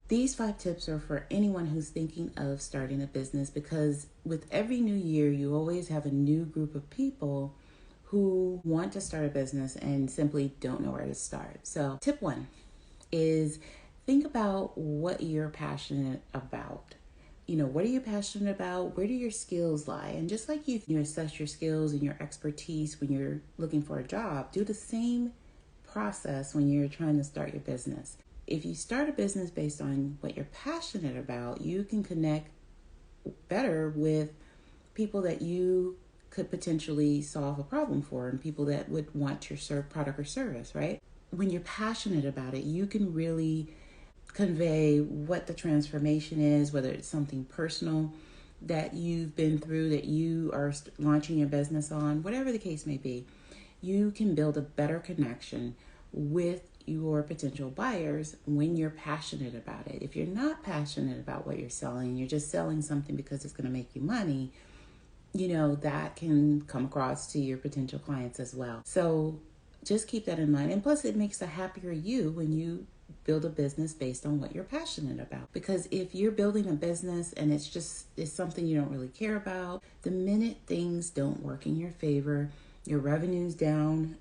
These 5 tips are for anyone who's thinking of starting a business, because with every new year, you always have a new group of people who want to start a business and simply don't know where to start. So tip 1 is think about what you're passionate about. What are you passionate about? Where do your skills lie? And just like you assess your skills and your expertise when you're looking for a job, do the same process when you're trying to start your business. If you start a business based on what you're passionate about, you can connect better with people that you could potentially solve a problem for, and people that would want your product or service, right? When you're passionate about it, you can really convey what the transformation is, whether it's something personal that you've been through, that you are launching your business on, whatever the case may be. You can build a better connection with your potential buyers when you're passionate about it. If you're not passionate about what you're selling, you're just selling something because it's going to make you money, that can come across to your potential clients as well. So just keep that in mind. And plus, it makes a happier you when you build a business based on what you're passionate about. Because if you're building a business and it's something you don't really care about, the minute things don't work in your favor, your revenue's down,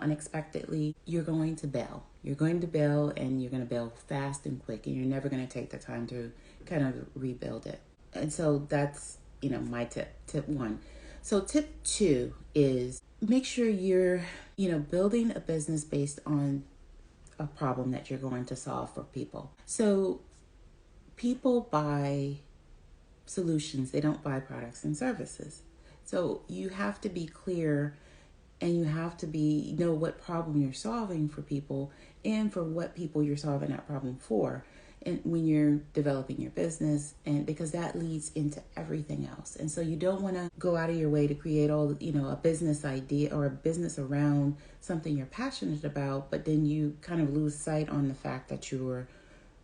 unexpectedly, you're going to bail. You're going to bail, and you're going to bail fast and quick, and you're never going to take the time to kind of rebuild it. And so that's, my tip 1. So tip 2 is make sure you're, building a business based on a problem that you're going to solve for people. So people buy solutions, they don't buy products and services. So you have to be clear, and you have to know what problem you're solving for people, and for what people you're solving that problem for, and when you're developing your business, and because that leads into everything else. And so you don't want to go out of your way to create a business idea or a business around something you're passionate about, but then you kind of lose sight on the fact that you're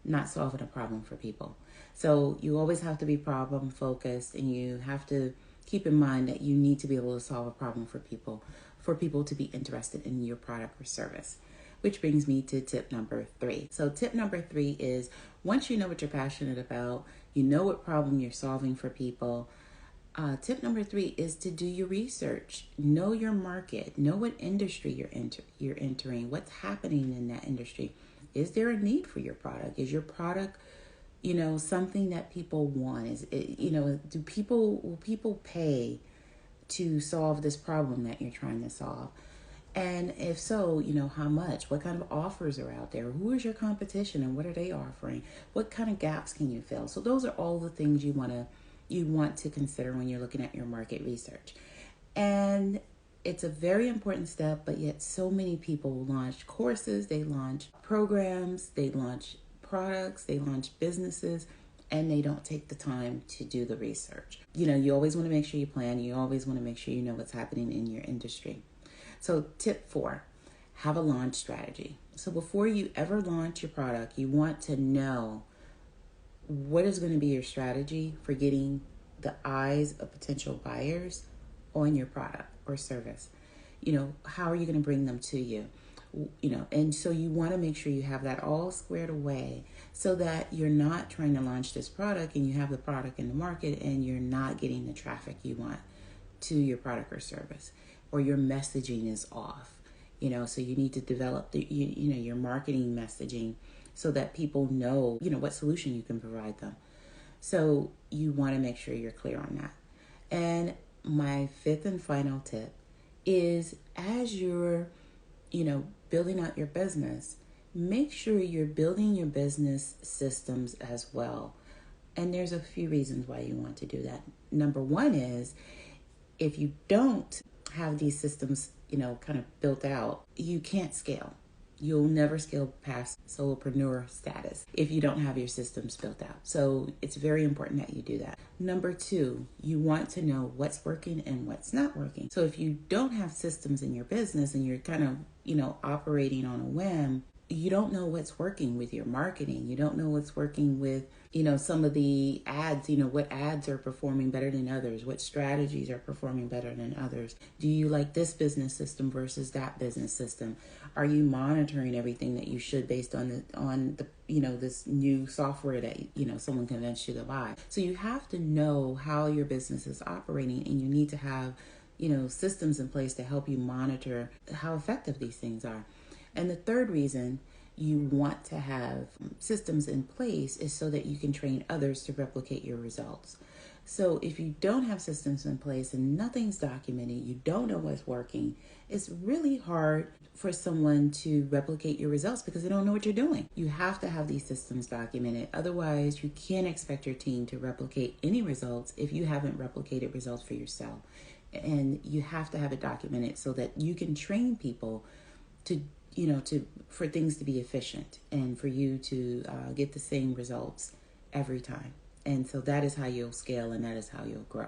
not solving a problem for people. So you always have to be problem focused, and you have to keep in mind that you need to be able to solve a problem for people to be interested in your product or service. Which brings me to tip number 3. So tip number 3 is, once you know what you're passionate about, you know what problem you're solving for people, tip number 3 is to do your research. Know your market. Know what industry you're entering. What's happening in that industry. Is there a need for your product? Is your product, something that people want? Is it, will people pay to solve this problem that you're trying to solve? And if so, how much? What kind of offers are out there? Who is your competition, and what are they offering? What kind of gaps can you fill? So those are all the things you want to consider when you're looking at your market research. And it's a very important step, but yet so many people launch courses, they launch programs, they launch products, they launch businesses, and they don't take the time to do the research. You always want to make sure you plan. You always want to make sure you know what's happening in your industry. So tip 4, have a launch strategy. So before you ever launch your product, you want to know what is going to be your strategy for getting the eyes of potential buyers on your product or service. How are you going to bring them to you? And so you want to make sure you have that all squared away, so that you're not trying to launch this product and you have the product in the market and you're not getting the traffic you want to your product or service, or your messaging is off. So you need to develop your marketing messaging so that people know, what solution you can provide them. So you want to make sure you're clear on that. And my 5th and final tip is, as you're, building out your business, make sure you're building your business systems as well. And there's a few reasons why you want to do that. Number 1 is, if you don't have these systems, kind of built out, you can't scale. You'll never scale past solopreneur status if you don't have your systems built out. So it's very important that you do that. Number 2, you want to know what's working and what's not working. So if you don't have systems in your business and you're kind of, operating on a whim, you don't know what's working with your marketing. You don't know what's working with, some of the ads, what ads are performing better than others, what strategies are performing better than others. Do you like this business system versus that business system? Are you monitoring everything that you should based on the this new software that, someone convinced you to buy? So you have to know how your business is operating, and you need to have, systems in place to help you monitor how effective these things are. And the third reason you want to have systems in place is so that you can train others to replicate your results. So if you don't have systems in place and nothing's documented, you don't know what's working, it's really hard for someone to replicate your results because they don't know what you're doing. You have to have these systems documented. Otherwise, you can't expect your team to replicate any results if you haven't replicated results for yourself. And you have to have it documented so that you can train people to for things to be efficient and for you to get the same results every time. And so that is how you'll scale, and that is how you'll grow.